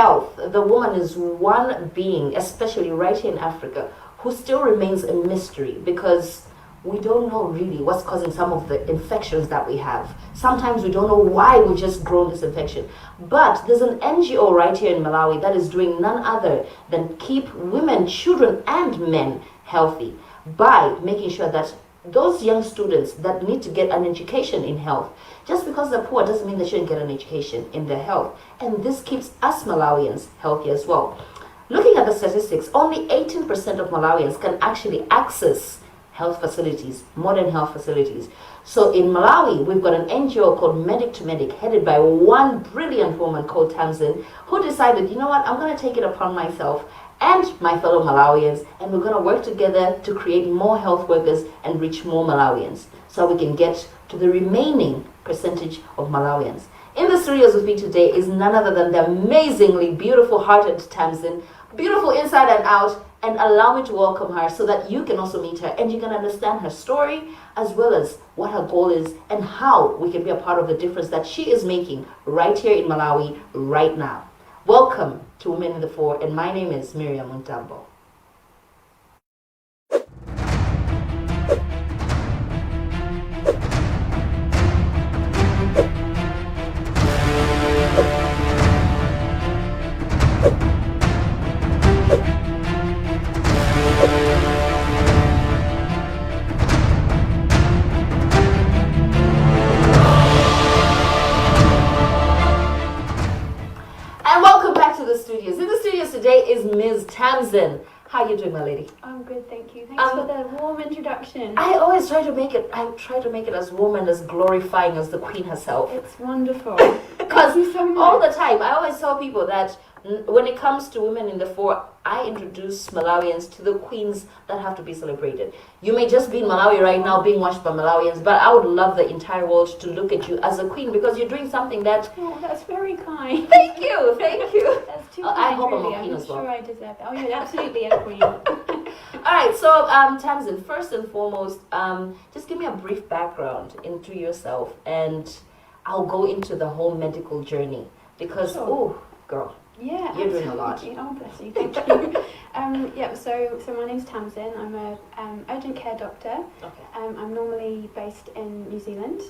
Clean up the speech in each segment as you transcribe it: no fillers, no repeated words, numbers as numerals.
health, the woman is one being, especially right here in Africa, who still remains a mystery because we don't know really what's causing some of the infections that we have. Sometimes we don't know why we just grown this infection. But there's an NGO right here in Malawi that is doing none other than keep women, children, and men healthy by making sure that those young students that need to get an education in health, just because they're poor doesn't mean they shouldn't get an education in their health. And this keeps us Malawians healthy as well. Looking at the statistics, only 18% of Malawians can actually access health facilities, modern health facilities. So in Malawi, we've got an NGO called Medic to Medic, headed by one brilliant woman called Tamsin, who decided, you know what, I'm going to take it upon myself and my fellow Malawians, and we're going to work together to create more health workers and reach more Malawians so we can get to the remaining percentage of Malawians. In the studios with me today is none other than the amazingly beautiful-hearted Tamsin, beautiful inside and out, and allow me to welcome her so that you can also meet her and you can understand her story as well as what her goal is and how we can be a part of the difference that she is making right here in Malawi right now. Welcome to Women in the Fore, and my name is Miriam Muntambo. Today is Ms. Tamsin. How are you doing, my lady? I'm good, thank you. Thanks for the warm introduction. I always try to make it. I try to make it as warm and as glorifying as the Queen herself. It's wonderful. Because all the time, I always tell people that when it comes to Women in the Fore, I introduce Malawians to the queens that have to be celebrated. You may just be in Malawi right now being watched by Malawians, but I would love the entire world to look at you as a queen because you're doing something that... Oh, that's very kind. Thank you, thank you. That's too kind, I hope really. I'm a queen as well. I'm sure I deserve it. Oh, you're absolutely a queen. Alright, so Tamsin, first and foremost, just give me a brief background into yourself and I'll go into the whole medical journey because, oh, girl. Yeah, you're doing a lot. Oh, bless you. Thank you. Yeah. So my name's Tamsin. I'm a urgent care doctor. Okay. I'm normally based in New Zealand,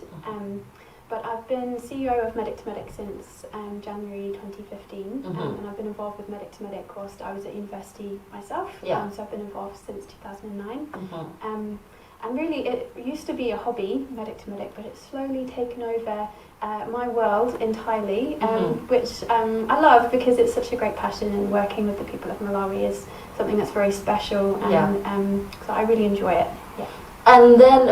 but I've been CEO of Medic to Medic since January 2015, and I've been involved with Medic to Medic whilst I was at university myself. Yeah. So I've been involved since 2009. And really, it used to be a hobby, Medic to Medic, but it's slowly taken over my world entirely, which I love because it's such a great passion, and working with the people of Malawi is something that's very special, and so I really enjoy it. Yeah. And then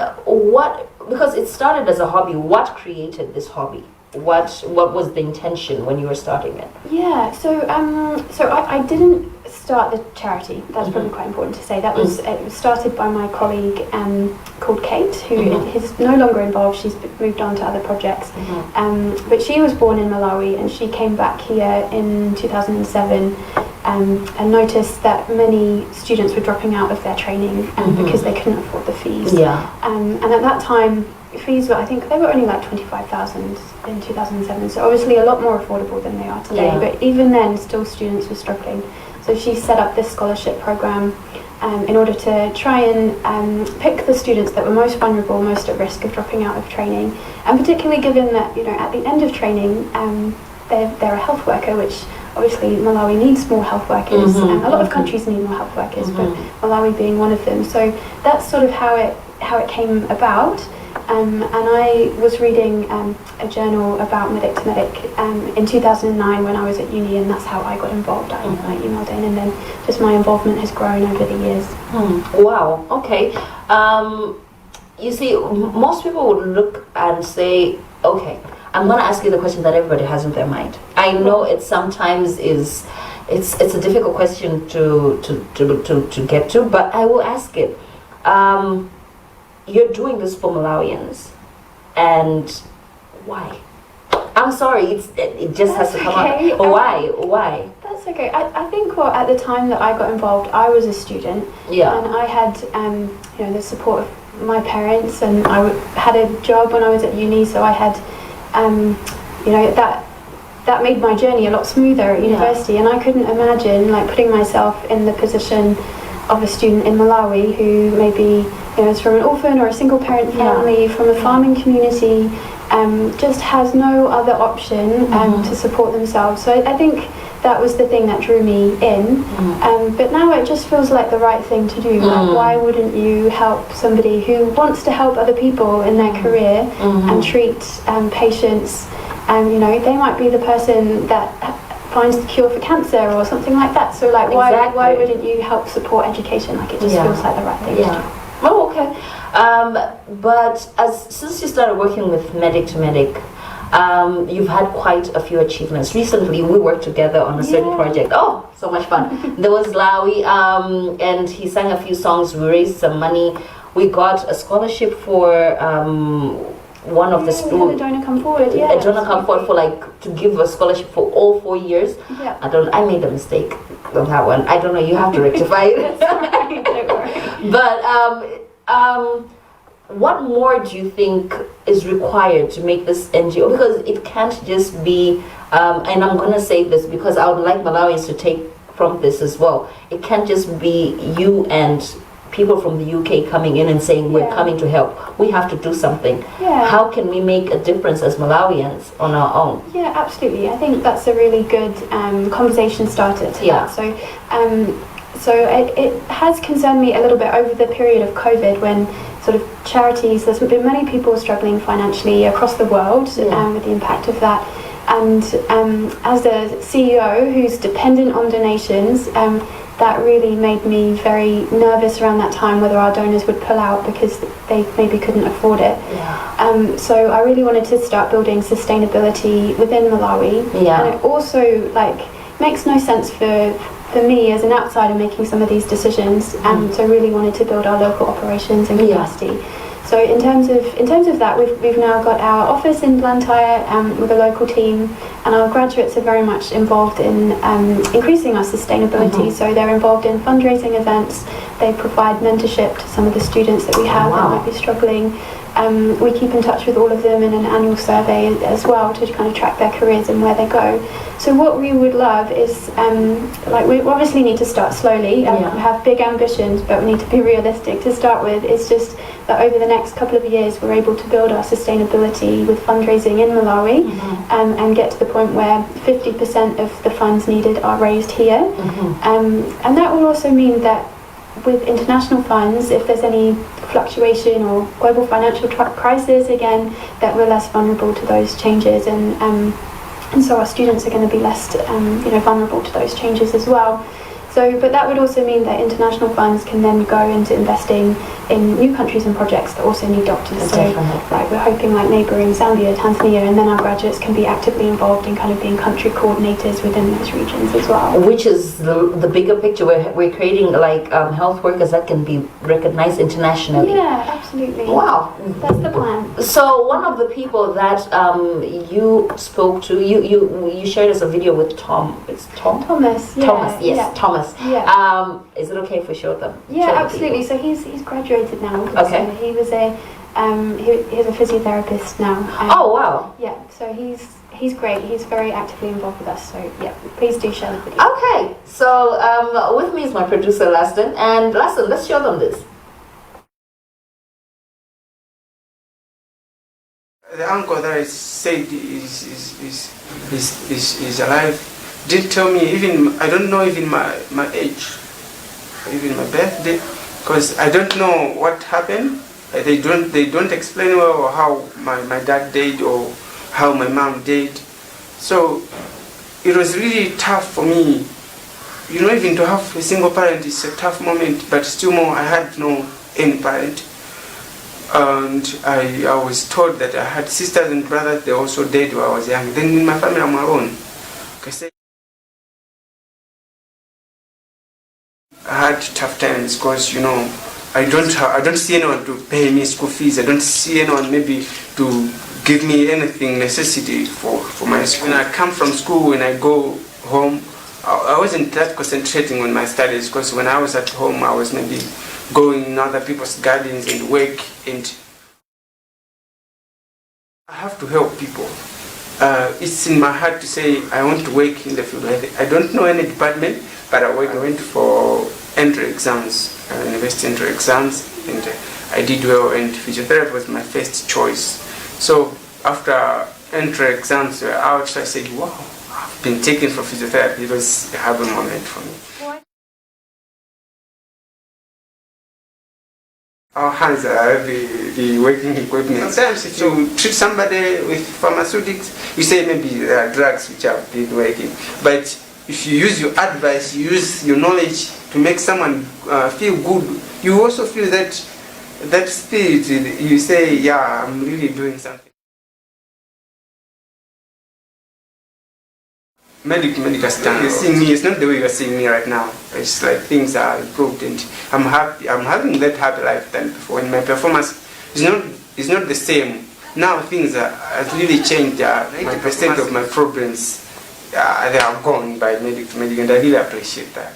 because it started as a hobby, what created this hobby? What was the intention when you were starting it? Yeah, so I didn't start the charity. That's probably quite important to say. That was it was started by my colleague called Kate, who is no longer involved. She's moved on to other projects. But she was born in Malawi, and she came back here in 2007 and noticed that many students were dropping out of their training because they couldn't afford the fees. Yeah. And at that time, fees were, I think they were only like 25,000 in 2007, so obviously a lot more affordable than they are today. Yeah. But even then, still students were struggling. So she set up this scholarship program in order to try and pick the students that were most vulnerable, most at risk of dropping out of training, and particularly given that, you know, at the end of training, they're a health worker, which obviously Malawi needs more health workers, and a lot of countries need more health workers, but Malawi being one of them. So that's sort of how it came about. And I was reading a journal about Medic to Medic in 2009 when I was at uni, and that's how I got involved. I emailed in, and then just my involvement has grown over the years. Wow, okay. You see, most people would look and say, okay, I'm going to ask you the question that everybody has in their mind. I know it sometimes is, it's a difficult question to get to, but I will ask it. You're doing this for Malawians, and why? I'm sorry, it just has to come okay. out. Why? That's okay. I think at the time that I got involved, I was a student, and I had the support of my parents, and I had a job when I was at uni, so I had that that made my journey a lot smoother at university, and I couldn't imagine like putting myself in the position of a student in Malawi who maybe is from an orphan or a single parent family, from a farming community, just has no other option to support themselves. So I think that was the thing that drew me in. But now it just feels like the right thing to do. Like, why wouldn't you help somebody who wants to help other people in their career and treat patients? They might be the person that finds the cure for cancer or something like that. So like, why wouldn't you help support education? Like, it just feels like the right thing to do. Oh, okay. But since you started working with Medic to Medic, you've had quite a few achievements. Recently, we worked together on a certain project. Oh, so much fun. There was Lawi, and he sang a few songs. We raised some money. We got a scholarship for one of the schools. A donor come forward. A donor come forward for to give a scholarship for all 4 years. Yeah. I made a mistake on that one. I don't know. You have to rectify it. That's right, don't worry. But what more do you think is required to make this NGO? Because it can't just be, and I'm going to say this because I would like Malawians to take from this as well. It can't just be you and people from the UK coming in and saying we're coming to help. We have to do something. How can we make a difference as Malawians on our own? Yeah, absolutely. I think that's a really good conversation starter to that. So it has concerned me a little bit over the period of COVID, when sort of charities, there's been many people struggling financially across the world with the impact of that. And as a CEO who's dependent on donations, that really made me very nervous around that time, whether our donors would pull out because they maybe couldn't afford it. So I really wanted to start building sustainability within Malawi. And it also makes no sense for me as an outsider making some of these decisions, so I really wanted to build our local operations and capacity. So in terms of that, we've now got our office in Blantyre with a local team, and our graduates are very much involved in increasing our sustainability. So they're involved in fundraising events. They provide mentorship to some of the students that we have that might be struggling. We keep in touch with all of them in an annual survey as well to kind of track their careers and where they go. So what we would love is, we obviously need to start slowly. We have big ambitions, but we need to be realistic to start with. It's just that over the next couple of years, we're able to build our sustainability with fundraising in Malawi and get to the point where 50% of the funds needed are raised here. And that will also mean that with international funds, if there's any fluctuation or global financial crisis again, that we're less vulnerable to those changes, and so our students are going to be less vulnerable to those changes as well. So, but that would also mean that international funds can then go into investing in new countries and projects that also need doctors. So, we're hoping neighbouring Zambia, Tanzania, and then our graduates can be actively involved in kind of being country coordinators within those regions as well. Which is the bigger picture. We're creating health workers that can be recognised internationally. Yeah, absolutely. Wow, that's the plan. So one of the people that you spoke to, you shared us a video with Tom. It's Tom. Thomas. Yeah, Thomas. Yes, yeah. Thomas. Yeah. Is it okay if we show them? Yeah, absolutely. So he's graduated now. Okay. So he was he's a physiotherapist now. Oh wow. Yeah. So he's great. He's very actively involved with us. So yeah, please do share the video. Okay. So with me is my producer Laston, and Laston, let's show them this. The uncle that I said is alive didn't tell me I don't know even my age, even my birthday, because I don't know what happened. They don't explain well how my dad died or how my mom died. So it was really tough for me. Even to have a single parent is a tough moment, but still more, I had no any parent. And I was told that I had sisters and brothers, they also died when I was young. Then in my family, I'm alone. I had tough times because, I don't see anyone to pay me school fees. I don't see anyone maybe to give me anything necessity for my school. When I come from school, when I go home, I wasn't that concentrating on my studies, because when I was at home, I was maybe going in other people's gardens and work, and I have to help people. it's in my heart to say I want to work in the field. I don't know any department, but I went for entry exams, university entry exams, and I did well, and physiotherapy was my first choice. So after entry exams were out, so I said, wow, I've been taken for physiotherapy. It was a happy moment for me. Our hands are the working equipment. Sometimes if you treat somebody with pharmaceutics, you say maybe there are drugs which have been working. But if you use your advice, you use your knowledge to make someone feel good, you also feel that spirit. You say, yeah, I'm really doing something. Medical stand. You see me, it's not the way you're seeing me right now. It's like things are improved and I'm happy. I'm having that happy life than before. And my performance is not the same. Now things have really changed. 90% of my problems, they are gone by medical, and I really appreciate that.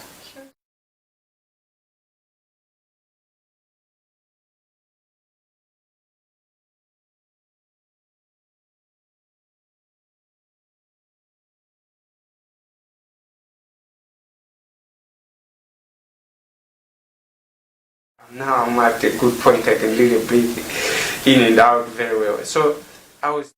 Now I'm at a good point. I can really breathe in and out very well. So I was.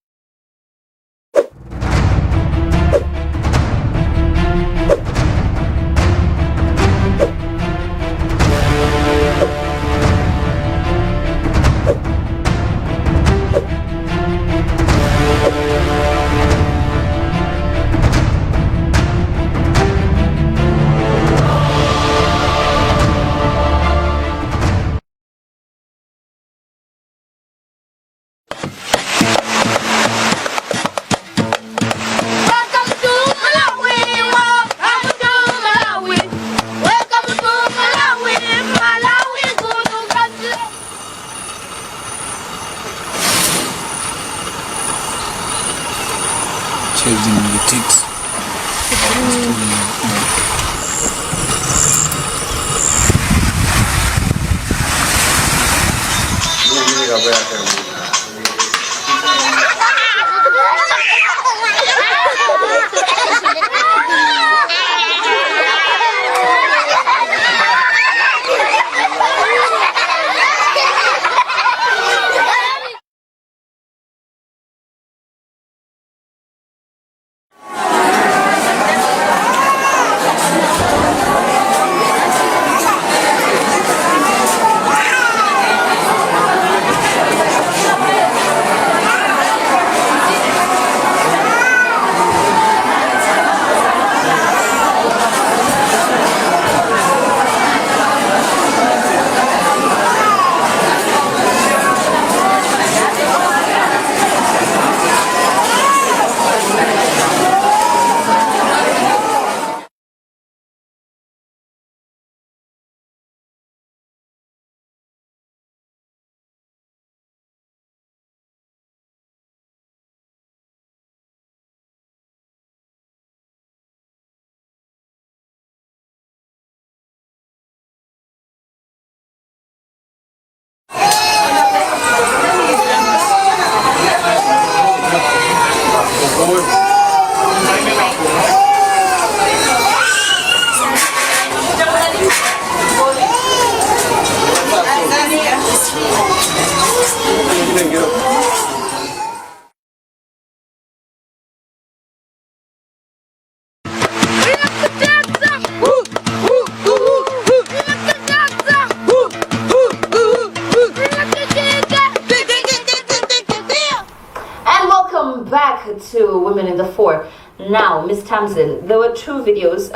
To Women in the Fore. Now, Miss Tamsin, there were two videos.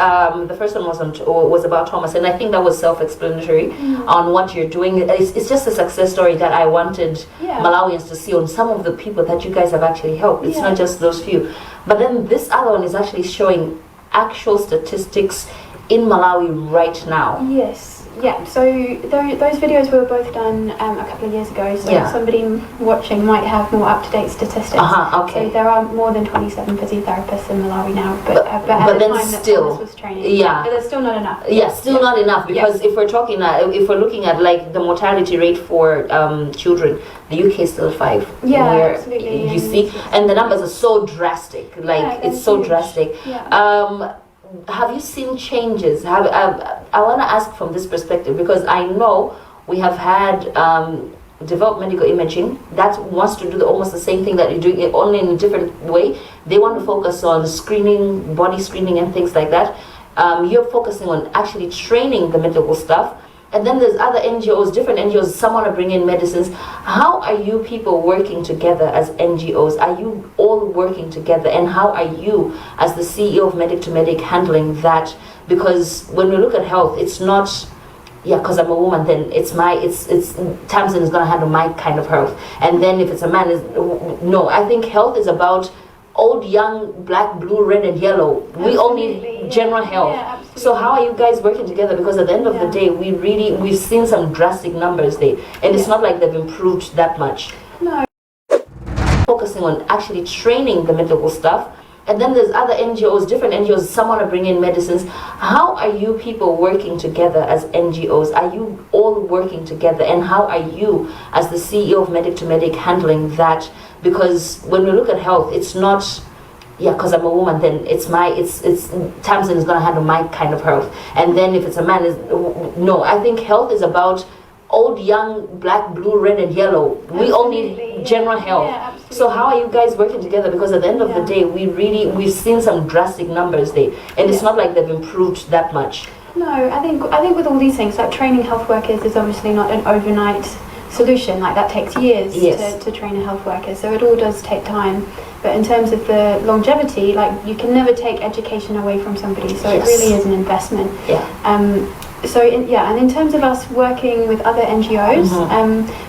The first one was about Thomas, and I think that was self-explanatory on what you're doing. It's just a success story that I wanted Malawians to see on some of the people that you guys have actually helped. It's not just those few. But then this other one is actually showing actual statistics in Malawi right now. Yes. Yeah, so those videos were both done a couple of years ago, so Yeah. somebody watching might have more up-to-date statistics. Okay. So there are more than 27 physiotherapists in Malawi now, but at but the then time that still, Thomas was training, yeah. but there's still not enough. Yeah, still not enough, because if we're talking, if we're looking at like the mortality rate for children, the UK is still 5. Yeah, where, absolutely. You see, and the numbers are so drastic. Like Yeah, it's so huge. drastic. Yeah. Have you seen changes? I want to ask from this perspective, because I know we have had developed medical imaging that wants to do almost the same thing that you're doing, only in a different way. They want to focus on screening, body screening, and things like that. You're focusing on actually training the medical staff. And then there's other NGOs, different NGOs, some want to bring in medicines. How are you people working together as NGOs? Are you all working together? And how are you, as the CEO of Medic to Medic, handling that? Because when we look at health, it's not, because I'm a woman, then it's Tamsin is going to handle my kind of health. And then if it's a man, no, I think health is about old, young, black, blue, red, and yellow. We all need general health. Yeah, absolutely. So how are you guys working together? Because at the end of the day, we've seen some drastic numbers there, and it's not like they've improved that much. No. Focusing on actually training the medical staff. And then there's other NGOs, different NGOs, some want to bring in medicines. How are you people working together as NGOs? Are you all working together? And how are you, as the CEO of Medic to Medic, handling that? Because when we look at health, it's not, because I'm a woman, then it's Tamsin is going to handle my kind of health. And then if it's a man, no, I think health is about old, young, black, blue, red, and yellow. We all need general health. Yeah, so how are you guys working together? Because at the end of the day, we've seen some drastic numbers there, and it's not like they've improved that much. No, I think with all these things, like training health workers is obviously not an overnight solution. Like that takes years to train a health worker, so it all does take time. But in terms of the longevity, like you can never take education away from somebody, so it really is an investment. And in terms of us working with other NGOs,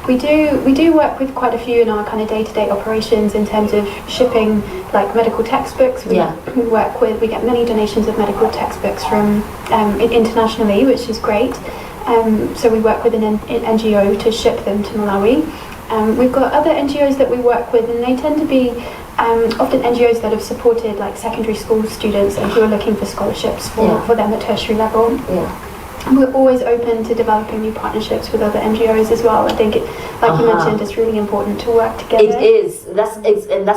we do work with quite a few in our kind of day-to-day operations in terms of shipping like medical textbooks. We get many donations of medical textbooks from internationally, which is great. So we work with an NGO to ship them to Malawi. We've got other NGOs that we work with, and they tend to be often NGOs that have supported like secondary school students and who are looking for scholarships for them at tertiary level. We're always open to developing new partnerships with other NGOs as well. I think, like you mentioned, it's really important to work together. It is. That's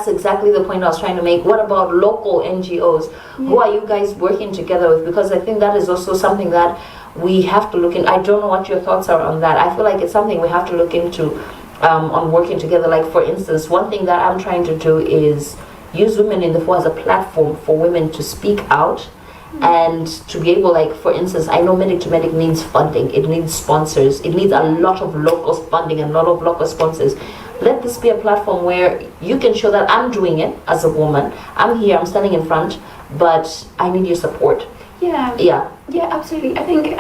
exactly the point I was trying to make. What about local NGOs? Who are you guys working together with? Because I think that is also something that we have to look in. I don't know what your thoughts are on that. I feel like it's something we have to look into on working together. Like, for instance, one thing that I'm trying to do is use Women in the Fore as a platform for women to speak out. And to be able, like, for instance, I know Medic to Medic needs funding, it needs sponsors, it needs a lot of local funding and a lot of local sponsors. Let this be a platform where you can show that I'm doing it as a woman. I'm here, I'm standing in front, but I need your support. Yeah, absolutely. I think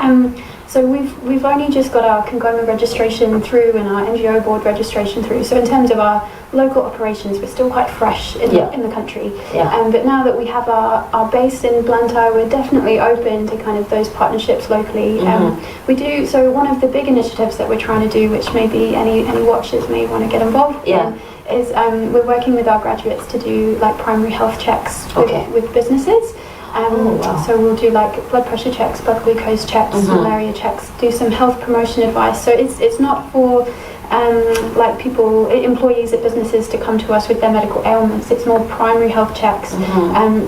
so. We've only just got our Congoma registration through and our NGO board registration through. So in terms of our local operations, we're still quite fresh in the country. But now that we have our base in Blantyre, we're definitely open to kind of those partnerships locally. We do. So one of the big initiatives that we're trying to do, which maybe any watchers may want to get involved in, is we're working with our graduates to do like primary health checks with businesses. So we'll do like blood pressure checks, blood glucose checks, malaria checks, do some health promotion advice. So it's not for like employees at businesses to come to us with their medical ailments. It's more primary health checks,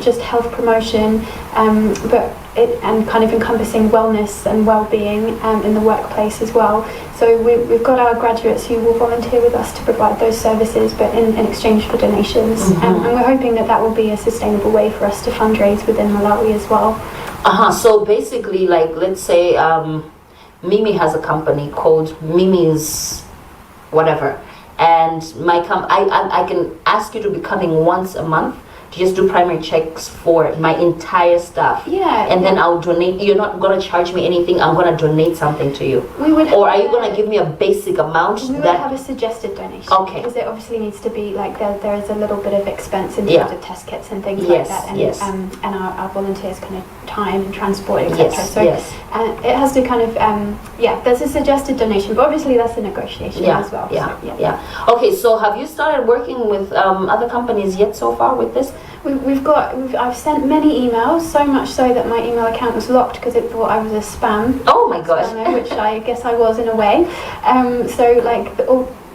just health promotion, and kind of encompassing wellness and well-being in the workplace as well. So we've got our graduates who will volunteer with us to provide those services, but in exchange for donations. And we're hoping that will be a sustainable way for us to fundraise within Malawi as well. So basically, like, let's say Mimi has a company called Mimi's whatever, and I can ask you to be coming once a month to just do primary checks for my entire staff. And then I'll donate. You're not going to charge me anything. I'm going to donate something to you. Or are you going to give me a basic amount? We would have a suggested donation. Because it obviously needs to be like there is a little bit of expense in terms of test kits and things like that. And our volunteers kind of time and transport, etc. Yes, So yes. it has to kind of there's a suggested donation, but obviously that's a negotiation as well. Okay, so have you started working with other companies yet so far with this? I've sent many emails, so much so that my email account was locked because it thought I was a spam. Oh my gosh. Which I guess I was in a way.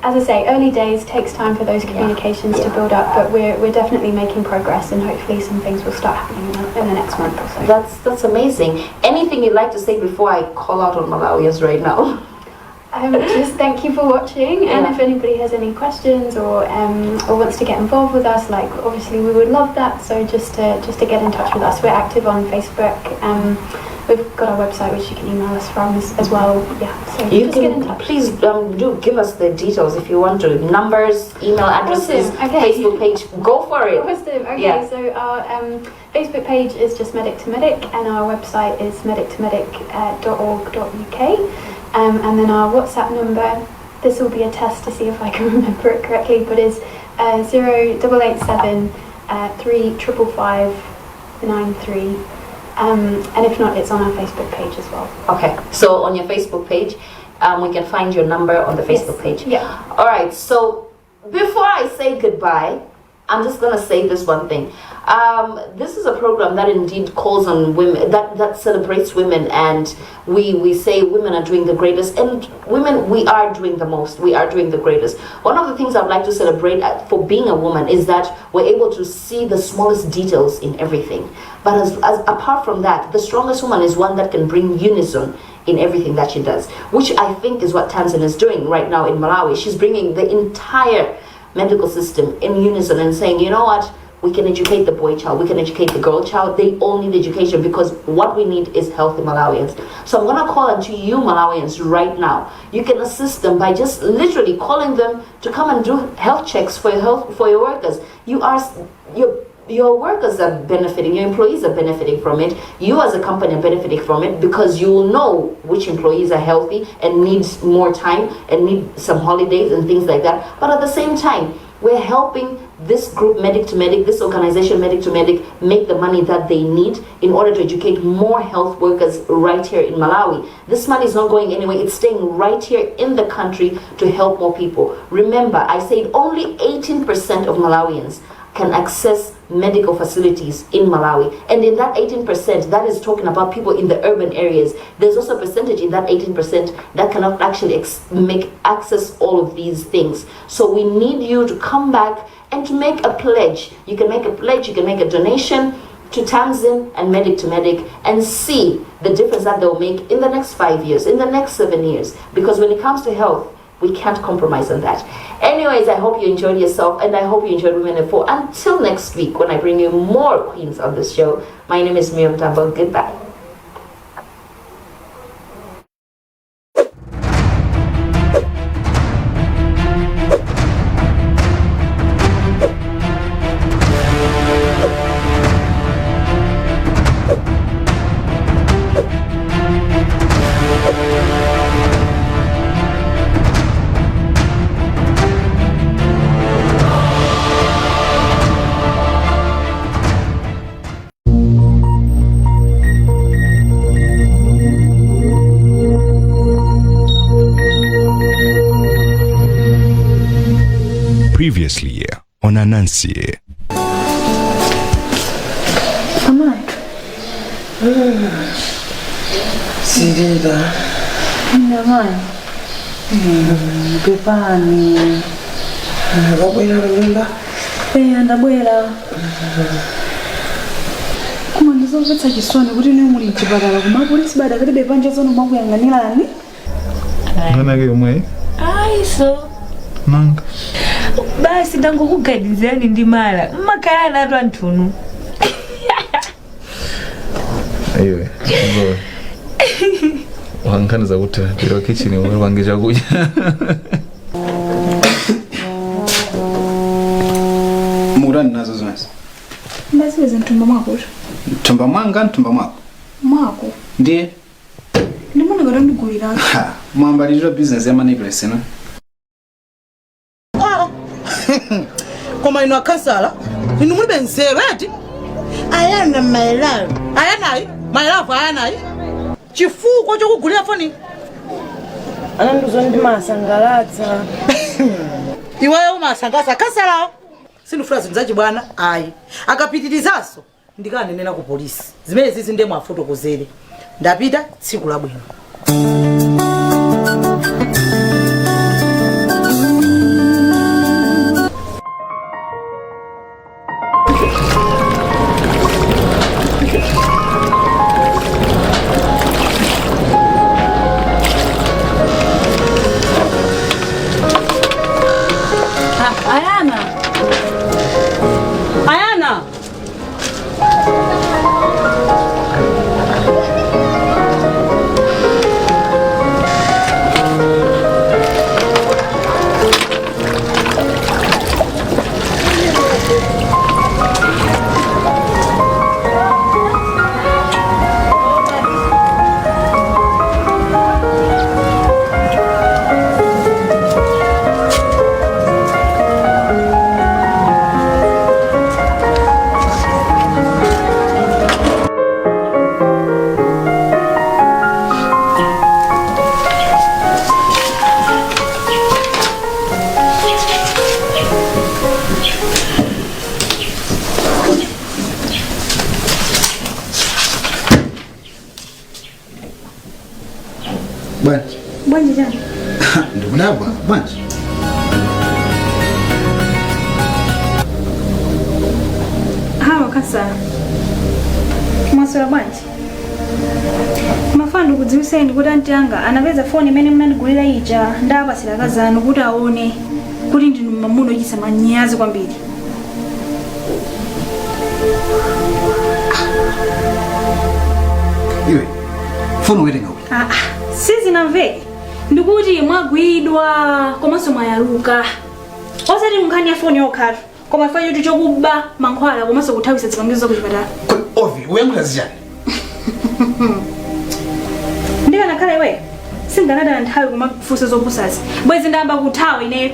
As I say, early days takes time for those communications to build up, but we're definitely making progress, and hopefully some things will start happening in the next month or so. That's amazing. Anything you'd like to say before I call out on Malawians right now? Just thank you for watching, and if anybody has any questions or wants to get involved with us, like obviously we would love that. So just to get in touch with us, we're active on Facebook. We've got our website which you can email us from as well. So you just can get in touch. Please do give us the details if you want to. Numbers, email addresses, Facebook page. Go for it. Awesome. Okay, so our Facebook page is just Medic to Medic, and our website is medictomedic.org.uk. And then our WhatsApp number, this will be a test to see if I can remember it correctly, but is 0887 355 93. And if not, it's on our Facebook page as well. Okay, so on your Facebook page, we can find your number on the Facebook page. Yeah. All right, so before I say goodbye, I'm just going to say this one thing. This is a program that indeed calls on women, that celebrates women, and we say women are doing the greatest, and women, we are doing the most, we are doing the greatest. One of the things I'd like to celebrate for being a woman is that we're able to see the smallest details in everything. But as apart from that, the strongest woman is one that can bring unison in everything that she does, which I think is what Tanzania is doing right now in Malawi. She's bringing the entire medical system in unison and saying, you know what, we can educate the boy child, we can educate the girl child. They all need education, because what we need is healthy Malawians. So I'm going to call on to you Malawians right now. You can assist them by just literally calling them to come and do health checks for your workers. Your workers are benefiting, your employees are benefiting from it. You as a company are benefiting from it, because you will know which employees are healthy and need more time and need some holidays and things like that. But at the same time, we're helping this group, Medic to Medic, this organization, Medic to Medic, make the money that they need in order to educate more health workers right here in Malawi. This money is not going anywhere. It's staying right here in the country to help more people. Remember, I said only 18% of Malawians can access medical facilities in Malawi, and in that 18%, that is talking about people in the urban areas. There's also a percentage in that 18% that cannot actually access all of these things. So we need you to come back and to make a pledge. You can make a pledge, you can make a donation to Tamsin and Medic to Medic, and see the difference that they'll make in the next 5 years, in the next 7 years, because when it comes to health, we can't compromise on that. Anyways, I hope you enjoyed yourself, and I hope you enjoyed Women in The Fore. Until next week, when I bring you more queens on this show, my name is Miriam Tambo. Goodbye. Previously on Anansi. Amai. Sirida. Amai. Pepani. Wabwera lumba. Ndabwera. Koma ndizomvetsa chisoni kuti ne muli chipatala kumapolisi bada kuti bepanje zono makuyang'anirani. Ngana ke umwe? So. Nanga. Basi ndangokugadzirani ndi mala. Mmakhala natu antunu. Aiwe. Ngo. Wankaniza kuti biro kitchen umwe wange chakudya. Murani nazo zonse. Ndasiweza ntumba mwako. Ntumba mwanga, ntumba mwako. Mwako. Ndiye. Ndimona ngati ndigulira. Ha, mwambalirira business ya manipulation, no? Koma ino akansala inu muli benzero ati ayana my love ayana My love ayana chifuko chokugulira foni ananduzo ndi masangalatsa iweyo umasangalatsa kasala sindifuna zinthu zachibwana ayi akapitirizaso ndikanenera ku polisi zimene zizi ndemwe afotokozere ndapita tsiku labwino Ayana. Bwanji. Bwanji jana. Ndikudabwa bwanji. Hawa kasa. Mwaswera bwanji. Mafando kudziwisa ndi kuti anti anga anapeza foni imene mnandigulira ija ndapasira kazanu kuti aone kuti ndinu mamuno chisa manyazi kwambiri. Iwe. Foni wetenga uyi. Sizinamveke ndikuti mwagwidwa komanso mwayaluka osati nkhani ya foni yokhatu koma ifa choti chokuba mankhwala komanso kuthawisa zipangizo kuchipatala Ovi, uyankhula zijani? ndikanakhala iwe singanadala nthawi kumafusa zopusazi bwezi ndayamba kuthawa ineyo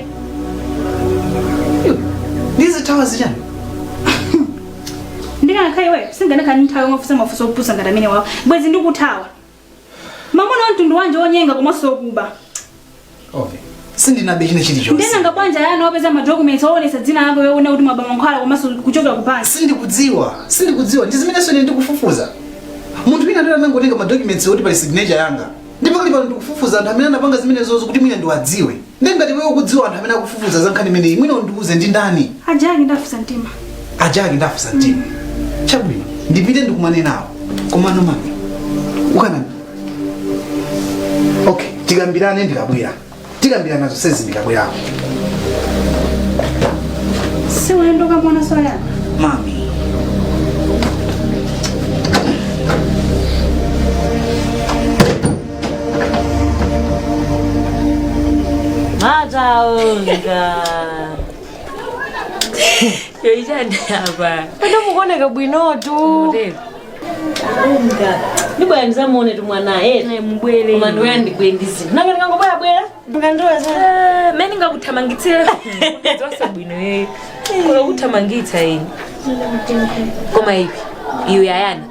Ndizithawa zijani? ndikanakhala iwe singanakhala nthawi kumafusa mafusa opusa ngati amene wawo bwezi ndikuthawa mamuna mtundu wanje onyenga komanso okuba Ovi, sindinabe chine chili chonse. ndena ngabwanja yana wapeza madocuments oonesa dzina lako yoona kuti mwaba mankhwala komanso kuchokera kupansi Sindikudziwa, ndizimene sone ndikufufuza. Munthu wina ndiye anangotenga madocuments oti pali signature yanga. Ndipo kali pano ndikufufuza anthu amene anapanga zimene zozo kuti mwina ndiwadziwe. Ndengati wewe ukudziwa anthu amene akufufuza za nkhani imeneyi mwina undiuze ndi ndani. ajaki ndafusa mtima. Chabwino, ndipite ndikumane nawo. Komano mami. Ukana. Okay, tikambirane ndikabwera. Tikambirana zonsezi ndikabwera. Siwendo kamwana swala. Mami. Mataonga. Yo ijani hapa. Ndo mukoneka bwinotu. Onga. Ndibwa nzamone tu mwanae. Na mbwele. Koma ndo yandigwendizi. Nanga ngangobwera bwera. Ngandoza. Meni ngakuthamangitsira. Ndosa bwino ye. Kola kuthamangitsa yini. Koma ipi. Iyo yayana.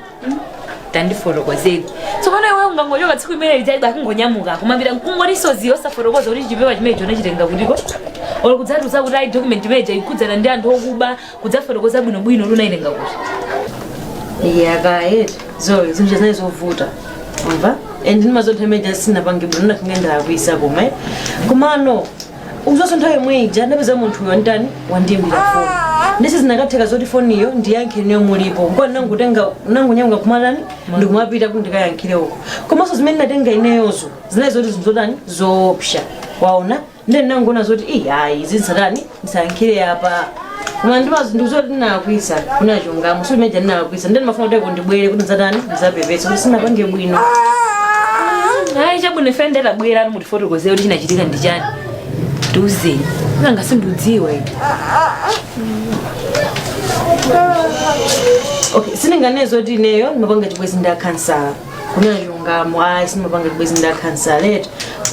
Tandiforokozeni. Tsopano iwe ungangoyoka tsiku imene lidzaiba kungonyamuka kumambira nkungorisozi osaforokoza kuti chipewa chimene chona chitenga kutiko. Olo kudzatuza kuti ai document imene ikudzana ndi anthu okuba kudzaforokoza bwino bwino luna ilenga kuti. Yakaet. Zo zinthu zinazo zovuta. Umva? Ndimazothemeja sina pangebwe nona kungenda kuisa koma. Kumano uzoso nthawe mweja ndapeza munthu wandani wandimbira foni. Ndisi zinakatheka zoti foni iyo ndiyankhe niyo mulipo. Ngo nangutenga nangunyanga kumalani ndikumapita kuti ndikayankhire uko. Komanso zimene natenga ineyozo zinazo zoti zindodani zopsha. Waona? Ndene nangona zoti hayi zizatani ndisankhire apa. Koma ndimazinduzoti ndinakwisa kunachungamo simeja ndinakwisa ndene mafuna kuti kundibwere kuti nzatani ndizapepesa kuti sina pange bwino. Hayi chabwino fendela bwera ari mutifotokozera kuti chinachitika ndi chani. Tuze. Nanga sindudziwa ine. Okay, sininganezo kuti ineyo ndimapanga chibwezi nda kansala. Kuna chungamo sinimapanga chibwezi nda kansala.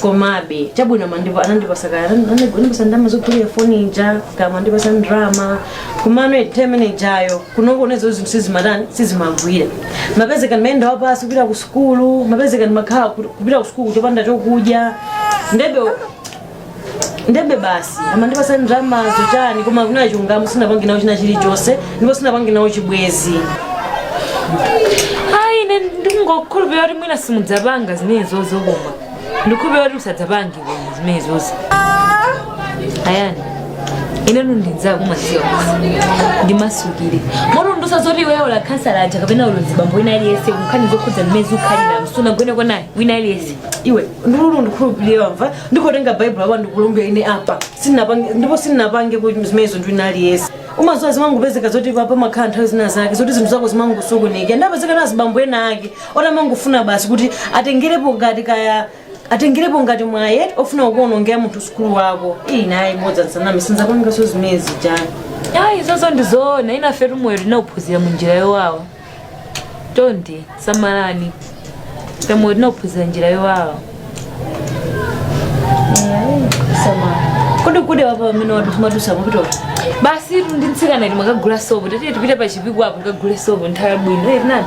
komabe chabwino mandipo anandipasaka anandipasa ndama zogulira furniture kama andipasa drama kumano etemene jayo kunokonezo zinthu sizimagwira mapezeka ndimayenda wapasi kupita ku skulu mapezeka ndimakhala kupita ku skulu chopanda chokudya ndebe basi amandipasa drama zochani koma kuna chungamu sinapange nawo china chilichonse ndipo sinapange nawo chibwezi ine ndingokhulupirira kuti mwina simudzapanga zimenezo zokoma ndikhulupirira kuti usadzapange zimenezozi ayani ine ndinzaku masiwa ndimasukire moto ndosazoti wewe la kansala aja kapena ulonzibambo ina aliyese kukhani zokhudza mmezi ukhalira msuna gwene kwanaye wina aliyese iwe ndululu ndikhulupirira mva ndikotenga bible apa ndikulumbira ine apa ndipo sinapange kuti zimenezo ndwina aliyese umazoa zimangupezeka zoti papa makhala nthawi zina zake zoti zinthu zako zimangusokoneka ndapezeka nazi bambo ena ake otamangufuna basi kuti atengerepo ngati mwaye ofuna kuonongera munthu sukulu wako naye bodza nsanami sinzapangaso zimezi jani izozo ndizoona inafe tumweyo tinakuphunzira munjira yowawa tonde samalani pamweyo tinakuphunzira njira yowawa kude wapa pamene wadumadusa mapitota basi ndintsikana iti mwakagula sopo tatiye tipite pa chipiko apo tikagule sopo nthawi bwino tinani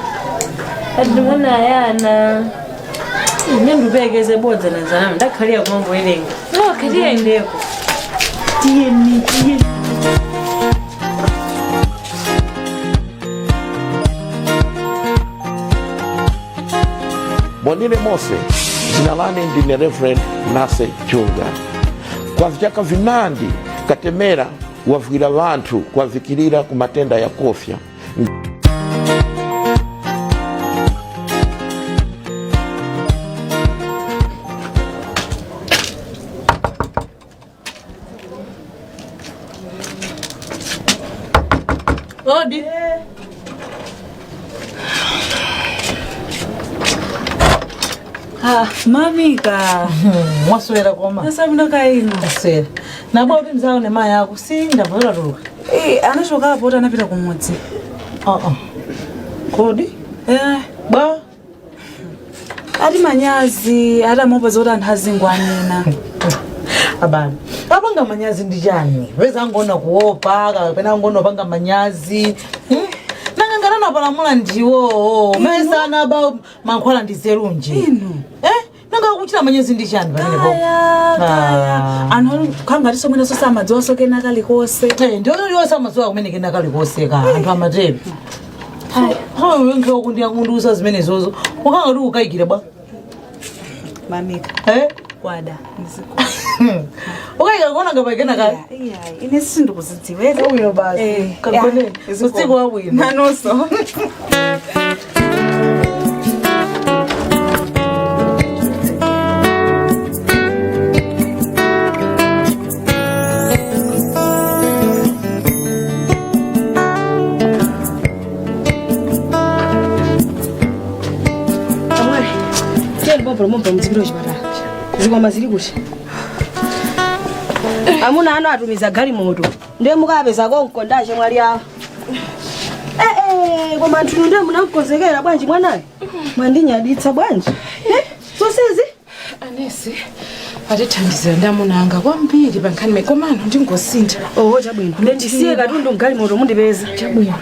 ati ndimwana ayana ndipekeze bodza nanzanami ndakhalira kumangoerenga khatiya indeko tiyeni Bonine Mose, jina lane ndine Reverend Nase Chunga. Kwa vyaka vinandi katemera wavugira vantu kwa vikirira kumatenda ya kofya. Odi. Mamika. Mwaswera koma. Nasabuna kaino. Aswera. Nabwa kuti nzawo ne maya yako sindavula ruka. Anashoka hapo anapita kumudzi. Kodi? Ba. Ati manyazi, ati amopa zoti anthu azingwanina. Abana. Apanga manyazi ndi chani? Weza ngona kuopa, kapena ngona panga manyazi. Nangangana napalamula ndiwo. Mesa anaba mankhwala ndizerunje. Nanga kuchita manyazi ndi chani pamene po? Anthu khanga tiso mwina sosa amadziwa soke nakalikose. Ndio yose amadziwa kumene nakalikose ka anthu amatero. Hayi wenke okundiya kundusa zimene zozo. Ukanga kuti ukayikire bwa. Mamika. Kwada ndiziko. Ukayika kona ngapakena kale. Ine sindikuzidziweza. Uyo basi. Kakone. Usiku wabwino. Nanoso. Mumpa muzikiro chipatala. Zikoma zili kuti. Amuna ano atumiza gali moto. Ndiye mukapeza konko ndache mwali awo. Koma anthu ndiye munamkozekera bwanji mwanayo. Mwandinyaditsa bwanji. Sosezi? Anesi. Atithandizira ndamunanga kwambiri pankhani mekomano ndingosintha. Chabwino. Ndisiye katundu gali moto mundipeza. Chabwino.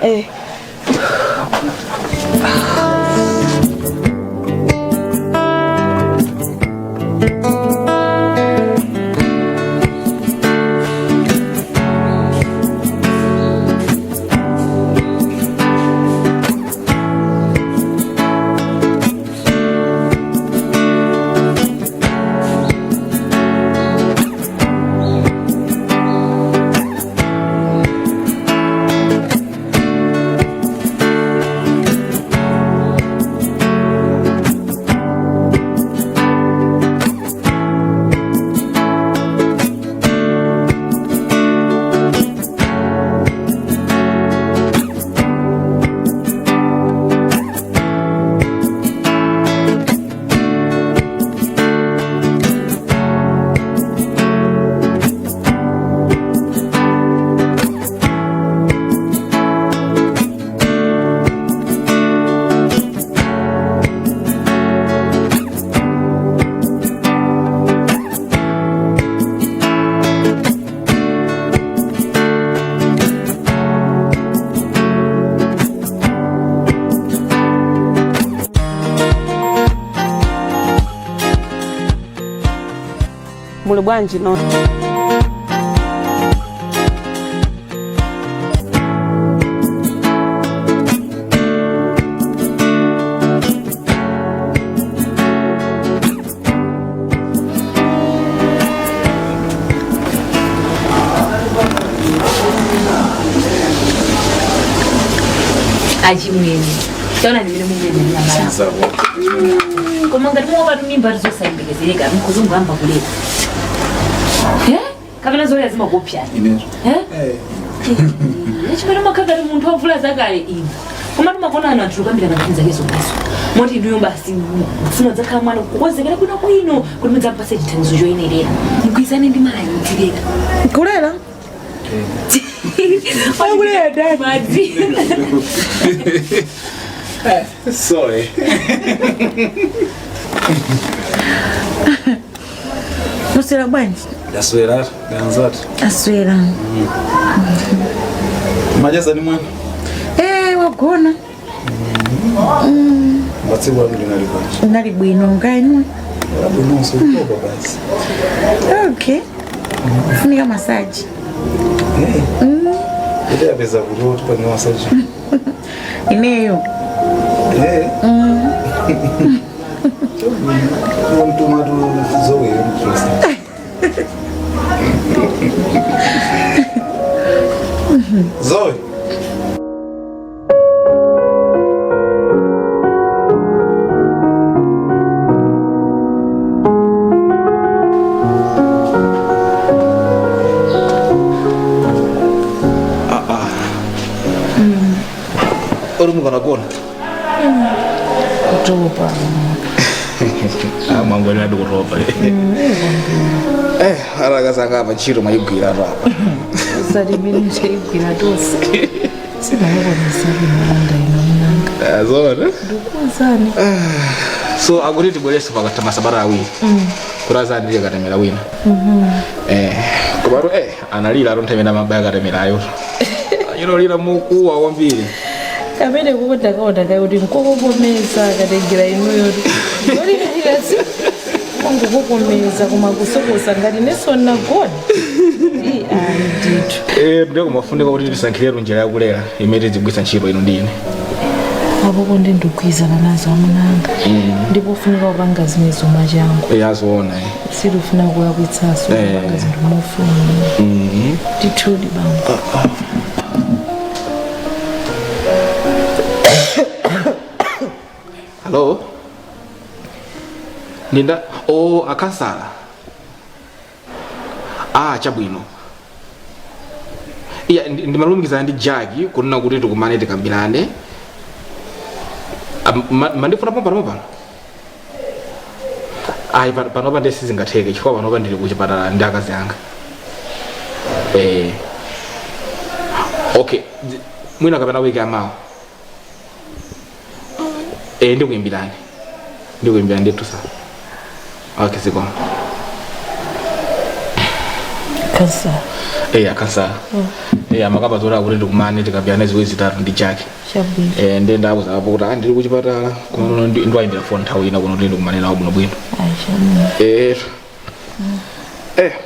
muli bwanji no. Achimweni. Tona ndimire mumweni nyamara. Koma ngati mwa mimba rizosaimbegezeka mukuzongamba kuleka. Kapena zori lazima kupyana. Chimene makagari munthu wavula zakale ino. Koma timakona anthu atulukambira katinza kezo kaso. Moti ndiyo basi sino zakhala mwana kukozekera kuno kwino kuti mudzapase chithandizo choyenerera. Mugwizane ndi mara yotireka. Kulera? Kulera dad. Madzi. Sorry. Musera bwanji? Daswera, ganzat. Aswera. Majaza ni mwana? Wagona. Batsibu wangu nali bwanji. Nali bwino ngani? Bwino so ko basi. Okay. Funika massage. Ile abeza kuroto pa ni massage. Ineyo. Mtu madu zoe mkristo. Zoe. Orang bukan aku. Coba. Mambo ni adu roba. Haraka sanga machiro mayugira rapa. Sari mimi chayugira dosi. Sina hapo ni sabi mwanda ina. Zona. Dukozani. So aguriti bolesa pakata masabara awi. Kuraza ndiye katemera wina. Kubaro analira arontemera mabaya katemera ayo. Yino lira muku wa wambiri. Kamene kukonda kaonda kuti nkokopomeza katengira inuyo. Yoli ndiyasi. Mungu kukomeza kuma kusokosa ngati nesona God. Nditu. Ndiko mafunika kuti tisankhire njira yakulera imene zigwisa ntchito ino ndine. Apo ndi ndikuizana nazo amunanga. Ndipo funika kupanga zimene zoma changu. Yazoona. Sirufuna kuyakwitsaso kupanga zinthu mofuna. Titudi bamba. Hello? Linda, akasala. Chabwino. Iya ndimalumikizana ndi Jagi kunena kuti tikumane tikambirane. Mandifuna pano. Panopa ndesi zingatheke chifukwa panopa ndili kuchipatala ndi akazi anga. Okay, mwina kapena wiki amawa. Ndikuimbirani ndithu sa. Okay, siko. Kansa. Kansa. Makaba zora kuti tikumane tikambirane ziwezi zitatu ndi Jaki. Chabwino. Ndenda apo zapo kuti ndili kuchipatala kuno ndiwaimbira phone nthawi ina kuno ndikumane nawo bwino.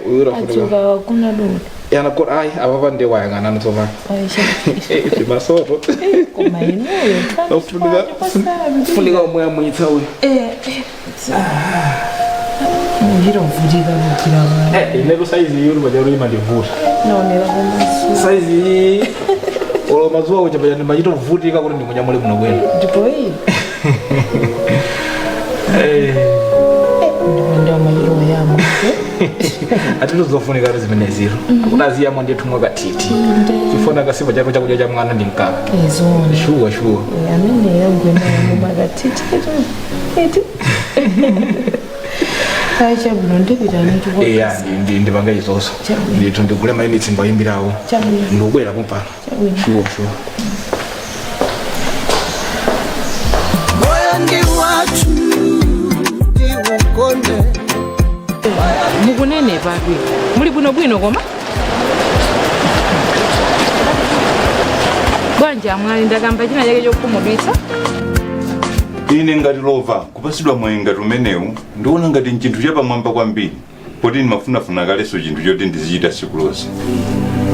Uyura funika. Achuka kuna dole. Yana ko apa ndi wayangana ntsova. Masoto. Koma inuyo. Funika umwe amwitsa uyu. Hiro vudika mukira mwana. Ineko size yuri bajaro imandivuta. Naonera komasu. Size olo mazuwa uchapaya ndimachito vutika kuti ndikunyamule muno kwenu. Ndipo iyi. Ndipanda mayiro yamo. Atinozofunika zimene ziro. Kunaziyamo ndithu mwakatiti. Chifona kasipa chako chakudya cha mwana ndi mkaka. Ezona. Sure. Amene yangwena mwakatiti. Eti. Aisha buno ndipitani tuko. Ndipanga izoso. Ndithu ndigule mayinitsi mbayimbirawo. Ndikubwera kumpano. Sure. Moyo ndi watu ndiwukonde. Mukunene papi. Muli bwino koma? Bwanja mwali ndakamba china chake chokumudwitsa. Ine ngati lova kupasidwa mwayi ngati umenewu ndiona ngati nchinthu chapamwamba kwambiri. poti ndimafunafuna kaleso chinthu choti ndizichita siku lonse.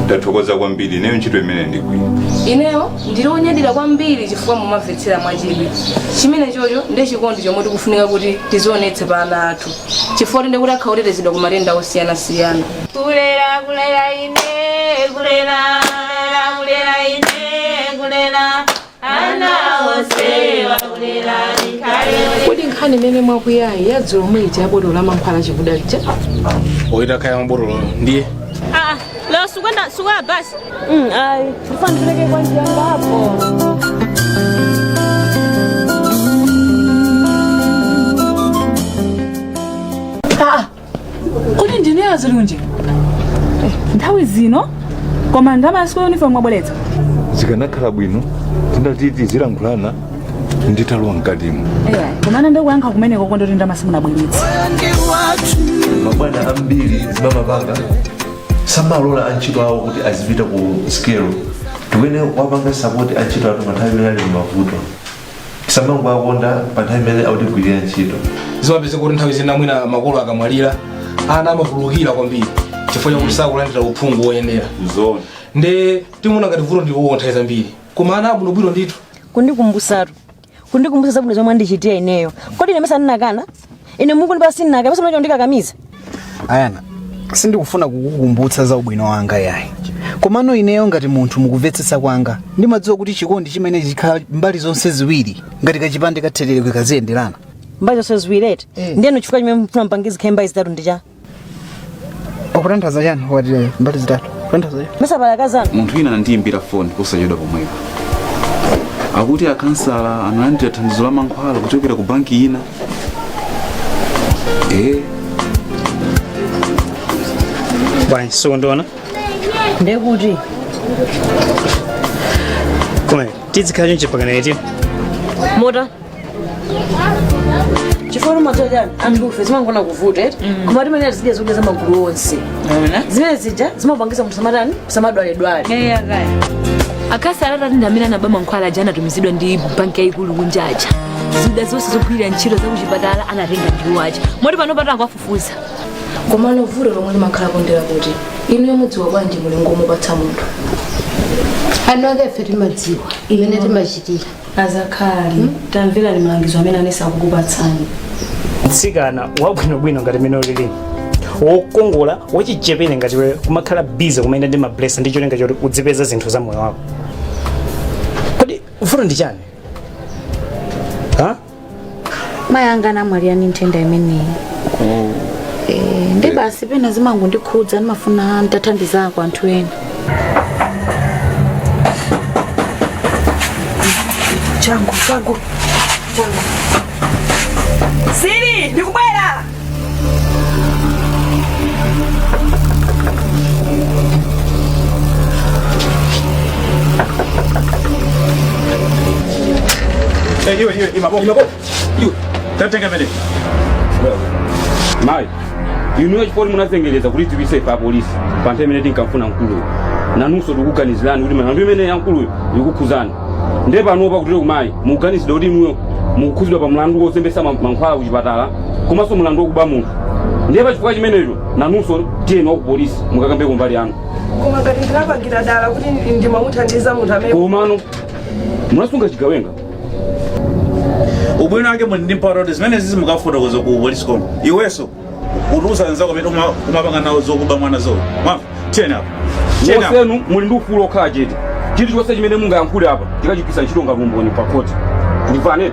Ndathokoza kwambiri neyo ntchito imene ndigwira. Ineyo ndilionyadira kwambiri chifukwa mumamvetsera mwachidwi. Chimene chocho ndi chikondi chomwe tikufunika kuti tizionetse pa ana athu. Chifukwa tinde kuti akhaotetezedwa ku matenda osiyana-siyana. Kulera ine, kulera ine, kulera ana osewa kulera nikale. Kodi nkhani imene mwakuyayi yadzulo mwiti yabotolo la mankhwala chikudalija? Oyita kaya mabotolo ndiye. Leo sukwenda basi. Ai, tufanye tuleke kwa njia hapo. Kodi ndine yazilunje? Nthawi zino koma ndamasiku uniform mwabweretsa. Zikanakhala bwino tindatiti zilankhulana nditalowa mkatimo. Komana ndikuyankha kumeneko kondoti ndamasimu nabweretsa. Mabwana ambiri zimamapanga samalola antchito awo kuti azipita ku skelo. Tukene wapanga support antchito atu panthawi imene ali mavuto. Samango akonda panthawi imene akutigwirira ntchito. Zimapeza kuti nthawi zina mwina makolo akamwalira ana amavulukira kwambiri chifukwa chakuti sakulandira uphungu woyenera. Zona. Nde timuna ngati vuto ndiwo nthawi zambiri. Koma ana abwinobwino ndithu. Kundikumbusa zabwino zomwe ndichitira ineyo. Kodi ine mesa ndinakana? Ine mukundipa sinaka, mesa mwacho ndikakamiza. Ayana, sindikufuna kukukumbutsa za ubwino wanga yayi. Komano ineyo ngati munthu mukumvetsetsa kwanga, ndimadziwa kuti chikondi chimene chikhala mbali zonse ziwiri, ngati kachipande katherere kaziyenderana. Mbali zonse ziwiri? Ndiyeno chifukwa chimene mfuna mpangizi khemba zitatu ndicha. Okutanthauza chani wati mbali zitatu? Kutanthauza chani? Mesa balakazana. Munthu ina anandiyimbira phone posachedwa pomwepo. Akuti akansala analandira thandizo la mankhwala kuchokera ku banki ina. Bwana sondona. Ndekuti. Kome, tizikhala chonche pakana eti. Mota. Chifukwa matoja anthu ufe zimangona kuvuta eti. Koma timene zidya zokudya za magulu onse. Zimene zija zimapangisa munthu samatani samadwale. Akaya. Akasala ndamina na bama nkhwala jana tumizidwa ndi banki yaikulu kunjaja. Zida zonse zogwirira ntchito za kuchipatala anatenga ndi wacha. Moti pano patanga kufufuza. Komano vuto lomwe limakhala kondera kuti inu yomudziwa bwanji mulingo mupatsa munthu. Another fetimadziwa imene timachitira. Azakhali tamvera limalangizo amene anesa kukupatsani. Tsikana wabwinobwino ngati mene ulili. Wokongola wachichepere ngati wewe kumakhala busy kumene ndi mabless ndi cholinga choti udzipeza zinthu za moyo wako. Kodi vuto ndi chani? Mayanga namwali yani nthenda imeneyi. Ndi basi pena zimango ndikhudza ndimafuna ntathandizako anthu ena. Changu. Siri, ndikubwera. Iwe, tatenga mbele. Mai, inu chipori munazengeleza kuti tibise pa polisi. Panthe mene tinkamfuna mkulu. Nanuso tukuganizirani kuti mwana ndimene yankulu yikukhuzana. Nde panopa kuti kumai, muganizidwa kuti mwe mukhuzidwa pa mlandu wosembesa mankhwala kuchipatala, komanso mlandu wokuba munthu. Nde pa chifukwa chimenecho nanuso tiyeni wa ku polisi mukakambe kumbali yanu. Koma ngati ndinapangira dala kuti ndimamuthandiza munthu amene. Komano munasunga chigawenga. Ubwino wake mwe ndimparo zimene zizi mukafotokoza ku polisi kono. Iweso urusa nzako pete umapanga nawo zokuba mwana zo. Mwa tiyeni hapa. Wosenu muli ndi ufulu okhala chete. Chiti chonse chimene mungayankhule apa tikachipisa ntchito ngati umboni pa koti. Ndimvane.